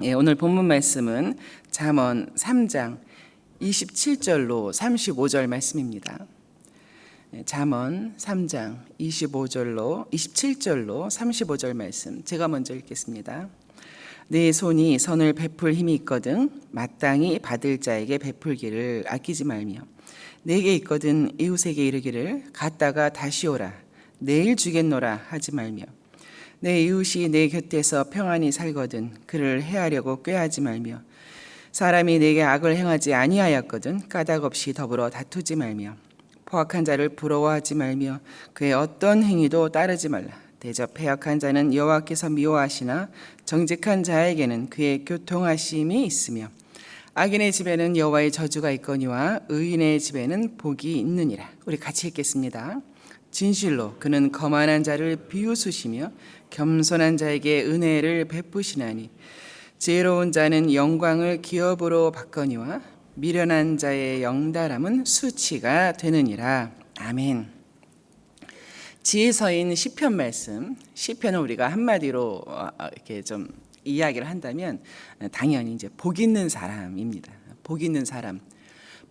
오늘 본문 말씀은 잠언 3장 27절로 35절 말씀입니다. 잠언 3장 27절로 35절 말씀 제가 먼저 읽겠습니다. 내 손이 선을 베풀 힘이 있거든 마땅히 받을 자에게 베풀기를 아끼지 말며 내게 있거든 이웃에게 이르기를 갔다가 다시 오라 내일 주겠노라 하지 말며 내 이웃이 내 곁에서 평안히 살거든 그를 해하려고 꾀하지 말며 사람이 내게 악을 행하지 아니하였거든 까닭 없이 더불어 다투지 말며 포악한 자를 부러워하지 말며 그의 어떤 행위도 따르지 말라. 대접 패역한 자는 여호와께서 미워하시나 정직한 자에게는 그의 교통하심이 있으며 악인의 집에는 여호와의 저주가 있거니와 의인의 집에는 복이 있느니라. 우리 같이 읽겠습니다. 진실로 그는 거만한 자를 비웃으시며 겸손한 자에게 은혜를 베푸시나니 지혜로운 자는 영광을 기업으로 받거니와 미련한 자의 영달함은 수치가 되느니라. 아멘. 지혜서인 시편 말씀, 시편은 우리가 한마디로 이렇게 좀 이야기를 한다면 당연히 이제 복 있는 사람입니다. 복 있는 사람.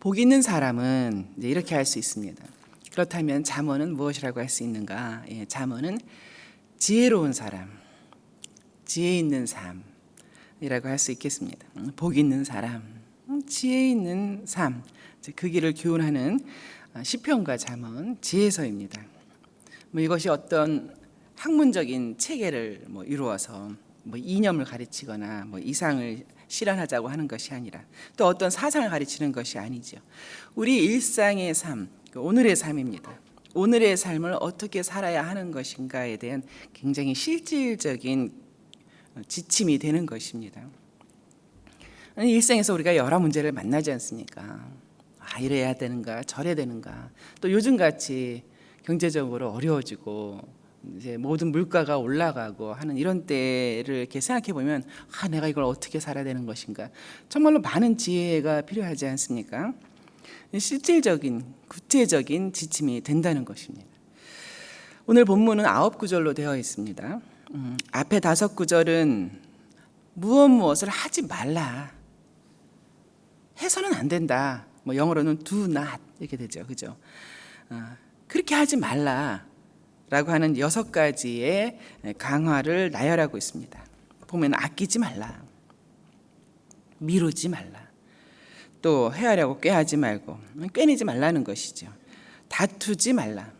복 있는 사람은 이제 이렇게 할 수 있습니다. 그렇다면 잠언은 무엇이라고 할 수 있는가? 잠언은 지혜로운 사람, 지혜 있는 삶이라고 할 수 있겠습니다. 복 있는 사람, 지혜 있는 삶, 그 길을 교훈하는 시편과 잠언, 지혜서입니다. 이것이 어떤 학문적인 체계를 이루어서 이념을 가르치거나 이상을 실현하자고 하는 것이 아니라 또 어떤 사상을 가르치는 것이 아니죠. 우리 일상의 삶, 오늘의 삶입니다. 오늘의 삶을 어떻게 살아야 하는 것인가에 대한 굉장히 실질적인 지침이 되는 것입니다. 일상에서 우리가 여러 문제를 만나지 않습니까? 이래야 되는가, 저래야 되는가. 또 요즘같이 경제적으로 어려워지고 이제 모든 물가가 올라가고 하는 이런 때를 이렇게 생각해 보면 내가 이걸 어떻게 살아야 되는 것인가. 정말로 많은 지혜가 필요하지 않습니까? 실질적인 구체적인 지침이 된다는 것입니다. 오늘 본문은 9구절로 되어 있습니다. 앞에 5구절은 무엇을 하지 말라, 해서는 안 된다. 영어로는 do not 이렇게 되죠, 그죠? 그렇게 하지 말라라고 하는 6가지의 강화를 나열하고 있습니다. 보면 아끼지 말라, 미루지 말라, 또 해하려고 꾀하지 말고 꾀내지 말라는 것이죠. 다투지 말라,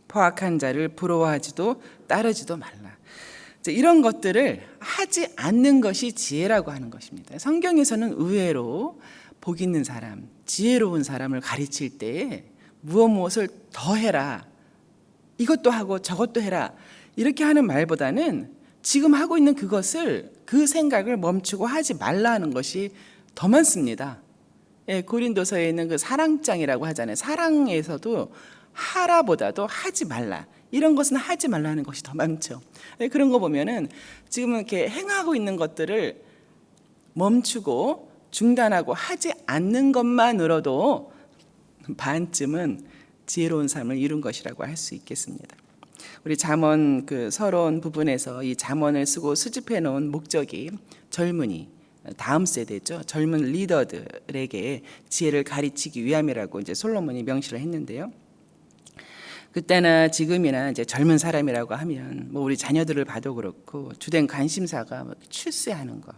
포악한 자를 부러워하지도 따르지도 말라. 이런 것들을 하지 않는 것이 지혜라고 하는 것입니다. 성경에서는 의외로 복 있는 사람, 지혜로운 사람을 가르칠 때에 무엇을 더 해라, 이것도 하고 저것도 해라, 이렇게 하는 말보다는 지금 하고 있는 그것을, 그 생각을 멈추고 하지 말라는 것이 더 많습니다. 고린도서에 있는 그 사랑장이라고 하잖아요. 사랑에서도 하라보다도 하지 말라, 이런 것은 하지 말라는 것이 더 많죠. 그런 거 보면은 지금 이렇게 행하고 있는 것들을 멈추고 중단하고 하지 않는 것만으로도 반쯤은 지혜로운 삶을 이룬 것이라고 할 수 있겠습니다. 우리 잠언 그 서론 부분에서 이 잠언을 쓰고 수집해 놓은 목적이 젊은이, 다음 세대죠. 젊은 리더들에게 지혜를 가르치기 위함이라고 이제 솔로몬이 명시를 했는데요. 그때나 지금이나 이제 젊은 사람이라고 하면 우리 자녀들을 봐도 그렇고 주된 관심사가 출세하는 것,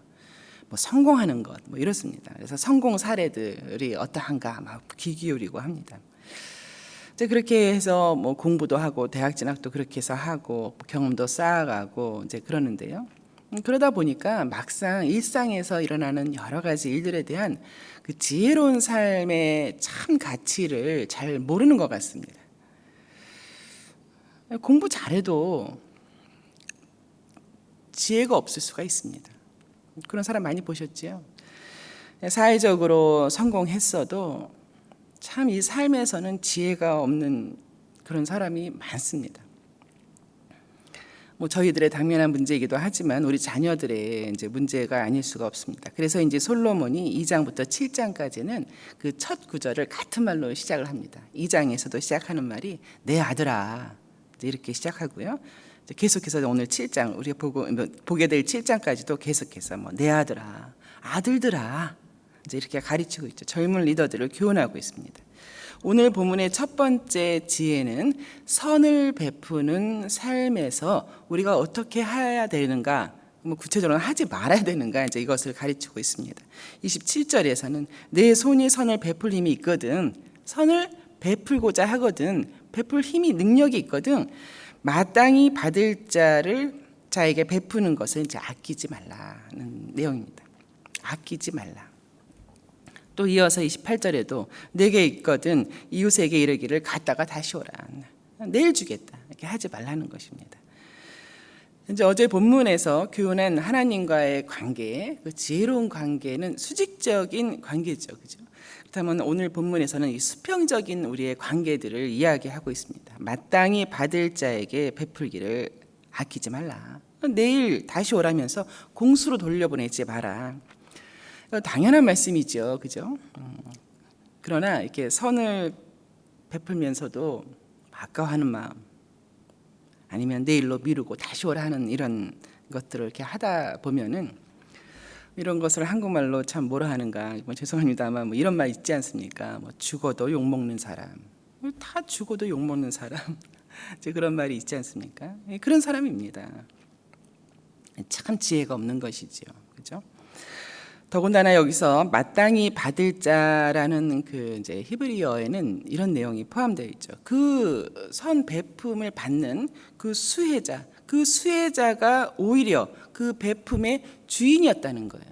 성공하는 것, 이렇습니다. 그래서 성공 사례들이 어떠한가 귀 기울이고 합니다. 이제 그렇게 해서 공부도 하고 대학 진학도 그렇게 해서 하고 경험도 쌓아가고 이제 그러는데요. 그러다 보니까 막상 일상에서 일어나는 여러 가지 일들에 대한 그 지혜로운 삶의 참 가치를 잘 모르는 것 같습니다. 공부 잘해도 지혜가 없을 수가 있습니다. 그런 사람 많이 보셨죠? 사회적으로 성공했어도 참 이 삶에서는 지혜가 없는 그런 사람이 많습니다. 저희들의 당면한 문제이기도 하지만 우리 자녀들의 이제 문제가 아닐 수가 없습니다. 그래서 이제 솔로몬이 2장부터 7장까지는 그 첫 구절을 같은 말로 시작을 합니다. 2장에서도 시작하는 말이 내 아들아, 이렇게 시작하고요. 계속해서 오늘 7장 우리가 보게 될 7장까지도 계속해서 내 아들아, 아들들아 이제 이렇게 가르치고 있죠. 젊은 리더들을 교훈하고 있습니다. 오늘 본문의 첫 번째 지혜는 선을 베푸는 삶에서 우리가 어떻게 해야 되는가, 구체적으로 하지 말아야 되는가, 이제 이것을 가르치고 있습니다. 27절에서는 내 손이 선을 베풀 힘이 있거든, 선을 베풀고자 하거든, 베풀 힘이 능력이 있거든, 마땅히 받을 자에게 베푸는 것을 이제 아끼지 말라는 내용입니다. 아끼지 말라. 또 이어서 28절에도 내게 있거든 이웃에게 이르기를 갔다가 다시 오라, 내일 주겠다, 이렇게 하지 말라는 것입니다. 이제 어제 본문에서 교훈한 하나님과의 관계, 그 지혜로운 관계는 수직적인 관계죠, 그죠? 그렇다면 오늘 본문에서는 이 수평적인 우리의 관계들을 이야기하고 있습니다. 마땅히 받을 자에게 베풀기를 아끼지 말라. 내일 다시 오라면서 공수로 돌려보내지 마라. 당연한 말씀이죠, 그죠? 그러나 이렇게 선을 베풀면서도 아까워하는 마음, 아니면 내일로 미루고 다시 오라 하는 이런 것들을 이렇게 하다 보면은 이런 것을 한국말로 참 뭐라 하는가, 죄송합니다만 이런 말 있지 않습니까? 죽어도 욕 먹는 사람, 다 죽어도 욕 먹는 사람, 이제 그런 말이 있지 않습니까? 그런 사람입니다. 참 지혜가 없는 것이지요, 그죠? 더군다나 여기서 마땅히 받을 자라는 그 이제 히브리어에는 이런 내용이 포함되어 있죠. 그 선 베품을 받는 그 수혜자가 오히려 그 베품의 주인이었다는 거예요.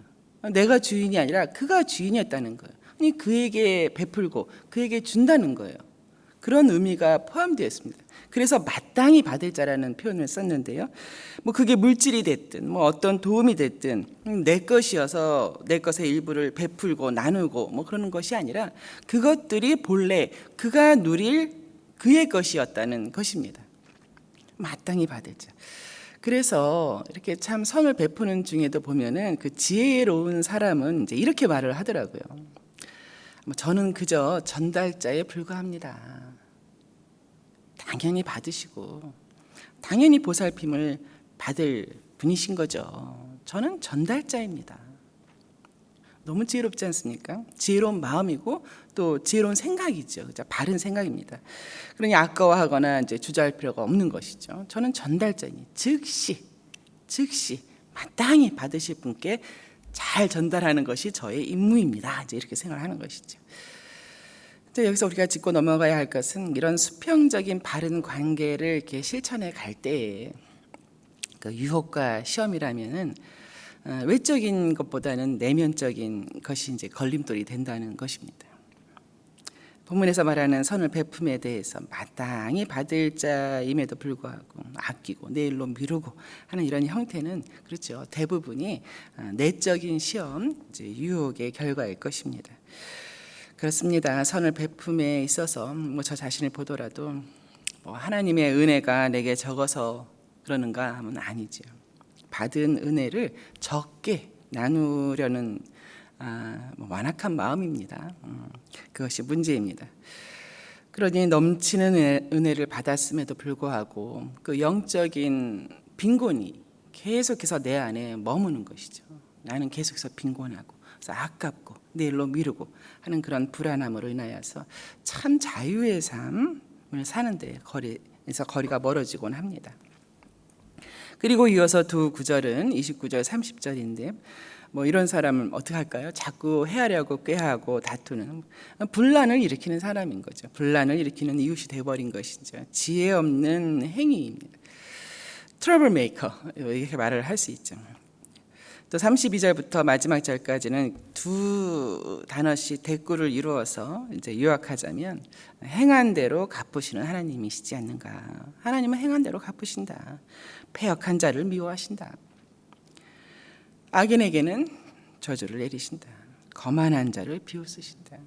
내가 주인이 아니라 그가 주인이었다는 거예요. 아니, 그에게 베풀고 그에게 준다는 거예요. 그런 의미가 포함되어 있습니다. 그래서 마땅히 받을 자라는 표현을 썼는데요. 그게 물질이 됐든 어떤 도움이 됐든 내 것이어서 내 것의 일부를 베풀고 나누고 그러는 것이 아니라 그것들이 본래 그가 누릴 그의 것이었다는 것입니다. 마땅히 받을 자. 그래서 이렇게 참 선을 베푸는 중에도 보면은 그 지혜로운 사람은 이제 이렇게 말을 하더라고요. 저는 그저 전달자에 불과합니다. 당연히 받으시고 당연히 보살핌을 받을 분이신 거죠. 저는 전달자입니다. 너무 지혜롭지 않습니까? 지혜로운 마음이고 또 지혜로운 생각이죠. 그죠? 바른 생각입니다. 그러니 아까워하거나 이제 주저할 필요가 없는 것이죠. 저는 전달자니 즉시 마땅히 받으실 분께 잘 전달하는 것이 저의 임무입니다. 이제 이렇게 생각하는 것이죠. 여기서 우리가 짚고 넘어가야 할 것은 이런 수평적인 바른 관계를 이렇게 실천해 갈 때에 그 유혹과 시험이라면은 외적인 것보다는 내면적인 것이 이제 걸림돌이 된다는 것입니다. 본문에서 말하는 선을 베품에 대해서 마땅히 받을 자임에도 불구하고 아끼고 내일로 미루고 하는 이런 형태는 그렇죠. 대부분이 내적인 시험, 이제 유혹의 결과일 것입니다. 그렇습니다. 선을 베품에 있어서 저 자신을 보더라도 하나님의 은혜가 내게 적어서 그러는가 하면 아니죠. 받은 은혜를 적게 나누려는 완악한 마음입니다. 그것이 문제입니다. 그러니 넘치는 은혜를 받았음에도 불구하고 그 영적인 빈곤이 계속해서 내 안에 머무는 것이죠. 나는 계속해서 빈곤하고 그래서 아깝고 내일로 미루고 하는 그런 불안함으로 인하여서 참 자유의 삶을 사는데 거리가 멀어지곤 합니다. 그리고 이어서 두 구절은 29절 30절인데 이런 사람은 어떻게 할까요? 자꾸 헤아려고 꾀하고 다투는 분란을 일으키는 사람인 거죠. 분란을 일으키는 이웃이 되어버린 것이죠. 지혜 없는 행위입니다. 트러블 메이커, 이렇게 말을 할 수 있죠. 또 32절부터 마지막 절까지는 두 단어씩 대꾸를 이루어서 이제 요약하자면 행한 대로 갚으시는 하나님이시지 않는가. 하나님은 행한 대로 갚으신다. 패역한 자를 미워하신다. 악인에게는 저주를 내리신다. 거만한 자를 비웃으신다.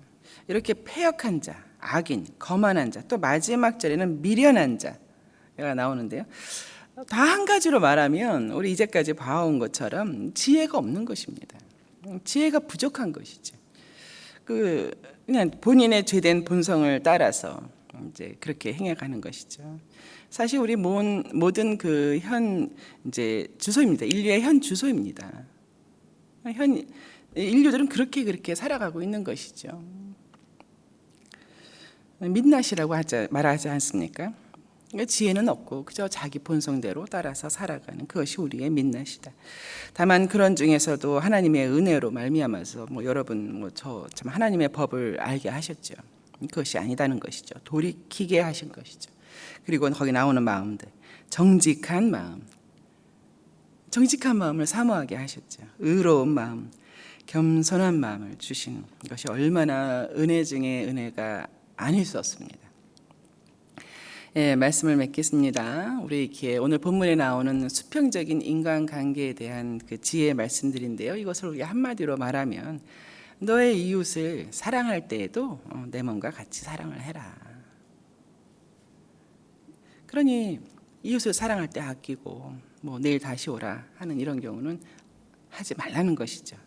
이렇게 패역한 자, 악인, 거만한 자, 또 마지막 절에는 미련한 자가 나오는데요. 다 한 가지로 말하면 우리 이제까지 봐온 것처럼 지혜가 없는 것입니다. 지혜가 부족한 것이죠. 그냥 본인의 죄된 본성을 따라서 이제 그렇게 행해가는 것이죠. 사실 우리 모든 그 현 이제 주소입니다. 인류의 현 주소입니다. 현 인류들은 그렇게 살아가고 있는 것이죠. 민낯이라고 말하지 않습니까? 지혜는 없고 그저 자기 본성대로 따라서 살아가는 그것이 우리의 민낯이다. 다만 그런 중에서도 하나님의 은혜로 말미암아서 여러분 저 참 하나님의 법을 알게 하셨죠. 그것이 아니다는 것이죠. 돌이키게 하신 것이죠. 그리고 거기 나오는 마음들, 정직한 마음을 사모하게 하셨죠. 의로운 마음, 겸손한 마음을 주신 것이 얼마나 은혜 중에 은혜가 아닐 수 없습니다. 예, 말씀을 맺겠습니다. 우리 이렇게 오늘 본문에 나오는 수평적인 인간관계에 대한 그 지혜의 말씀들인데요. 이것을 우리가 한마디로 말하면 너의 이웃을 사랑할 때에도 내 몸과 같이 사랑을 해라. 그러니 이웃을 사랑할 때 아끼고 내일 다시 오라 하는 이런 경우는 하지 말라는 것이죠.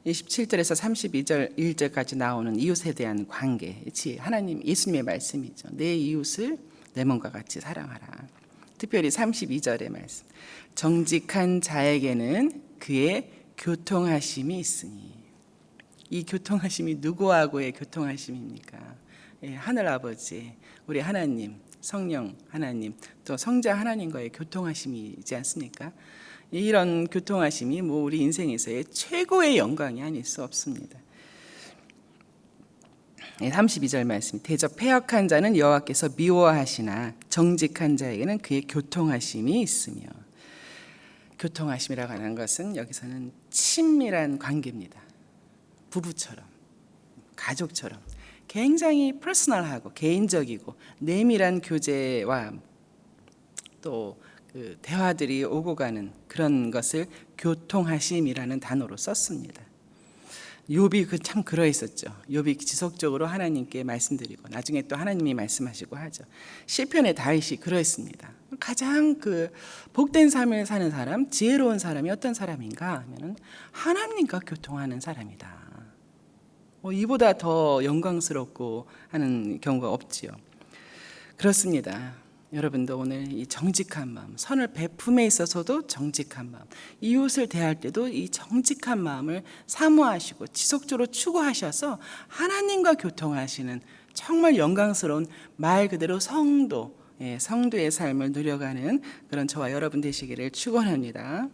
17절에서 32절 1절까지 나오는 이웃에 대한 관계, 하나님 예수님의 말씀이죠. 내 이웃을 내 몸과 같이 사랑하라. 특별히 32절의 말씀, 정직한 자에게는 그의 교통하심이 있으니. 이 교통하심이 누구하고의 교통하심입니까? 하늘 아버지, 우리 하나님, 성령 하나님, 또 성자 하나님과의 교통하심이지 않습니까? 이런 교통하심이 우리 인생에서의 최고의 영광이 아닐 수 없습니다. 32절 말씀, 대저 패역한 자는 여호와께서 미워하시나 정직한 자에게는 그의 교통하심이 있으며. 교통하심이라고 하는 것은 여기서는 친밀한 관계입니다. 부부처럼, 가족처럼 굉장히 퍼스널하고 개인적이고 내밀한 교제와 또 그 대화들이 오고 가는 그런 것을 교통하심이라는 단어로 썼습니다. 욥이 참 그러했었죠. 욥이 지속적으로 하나님께 말씀드리고 나중에 또 하나님이 말씀하시고 하죠. 시편의 다윗이 그러했습니다. 가장 그 복된 삶을 사는 사람, 지혜로운 사람이 어떤 사람인가 하면은 하나님과 교통하는 사람이다. 이보다 더 영광스럽고 하는 경우가 없지요. 그렇습니다. 여러분도 오늘 이 정직한 마음, 선을 베품에 있어서도 정직한 마음, 이웃을 대할 때도 이 정직한 마음을 사모하시고 지속적으로 추구하셔서 하나님과 교통하시는 정말 영광스러운 말 그대로 성도의 삶을 누려가는 그런 저와 여러분 되시기를 축원합니다.